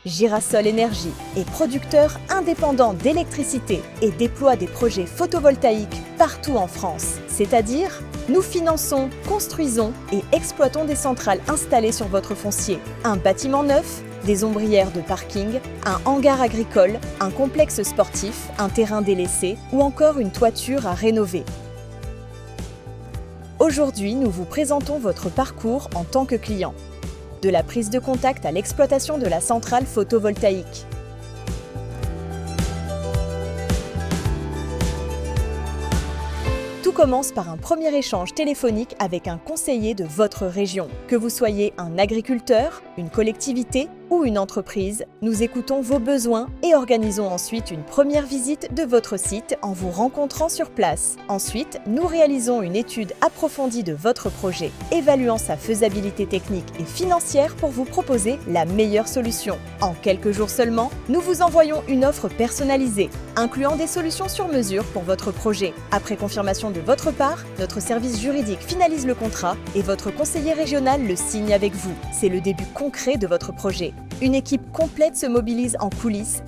Girasol Énergie est producteur indépendant d'électricité et déploie des projets photovoltaïques partout en France. C'est-à-dire, nous finançons, construisons et exploitons des centrales installées sur votre foncier. Un bâtiment neuf, des ombrières de parking, un hangar agricole, un complexe sportif, un terrain délaissé ou encore une toiture à rénover. Aujourd'hui, nous vous présentons votre parcours en tant que client. De la prise de contact à l'exploitation de la centrale photovoltaïque. Tout commence par un premier échange téléphonique avec un conseiller de votre région. Que vous soyez un agriculteur, une collectivité ou une entreprise, nous écoutons vos besoins et organisons ensuite une première visite de votre site en vous rencontrant sur place. Ensuite, nous réalisons une étude approfondie de votre projet, évaluant sa faisabilité technique et financière pour vous proposer la meilleure solution. En quelques jours seulement, nous vous envoyons une offre personnalisée, incluant des solutions sur mesure pour votre projet. Après confirmation de votre part, notre service juridique finalise le contrat et votre conseiller régional le signe avec vous. C'est le début concret de votre projet. Une équipe complète se mobilise en coulisses.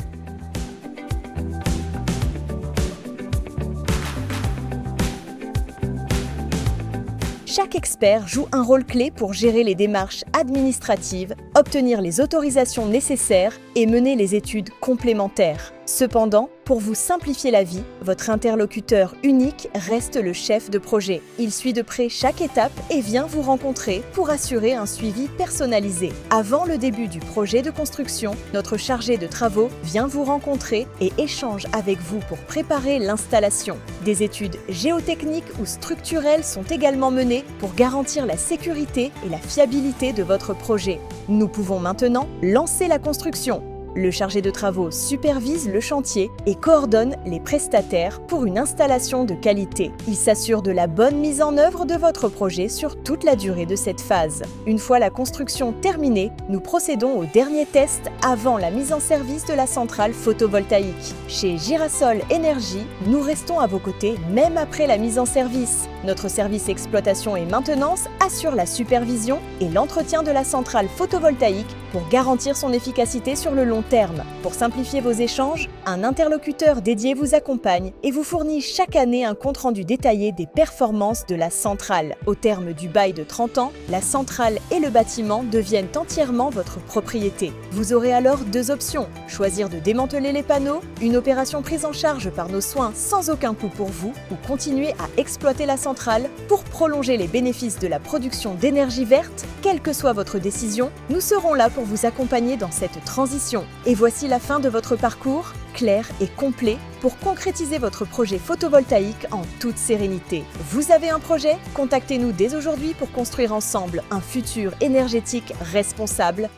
Chaque expert joue un rôle clé pour gérer les démarches administratives, obtenir les autorisations nécessaires et mener les études complémentaires. Cependant, pour vous simplifier la vie, votre interlocuteur unique reste le chef de projet. Il suit de près chaque étape et vient vous rencontrer pour assurer un suivi personnalisé. Avant le début du projet de construction, notre chargé de travaux vient vous rencontrer et échange avec vous pour préparer l'installation. Des études géotechniques ou structurelles sont également menées pour garantir la sécurité et la fiabilité de votre projet. Nous pouvons maintenant lancer la construction. Le chargé de travaux supervise le chantier et coordonne les prestataires pour une installation de qualité. Il s'assure de la bonne mise en œuvre de votre projet sur toute la durée de cette phase. Une fois la construction terminée, nous procédons au dernier test avant la mise en service de la centrale photovoltaïque. Chez Girasol Énergie, nous restons à vos côtés même après la mise en service. Notre service exploitation et maintenance assure la supervision et l'entretien de la centrale photovoltaïque pour garantir son efficacité sur le long terme. Pour simplifier vos échanges, un interlocuteur dédié vous accompagne et vous fournit chaque année un compte-rendu détaillé des performances de la centrale. Au terme du bail de 30 ans, la centrale et le bâtiment deviennent entièrement votre propriété. Vous aurez alors deux options: choisir de démanteler les panneaux, une opération prise en charge par nos soins sans aucun coût pour vous, ou continuer à exploiter la centrale pour prolonger les bénéfices de la production d'énergie verte. Quelle que soit votre décision, nous serons là pour vous accompagner dans cette transition. Et voici la fin de votre parcours, clair et complet, pour concrétiser votre projet photovoltaïque en toute sérénité. Vous avez un projet? Contactez-nous dès aujourd'hui pour construire ensemble un futur énergétique responsable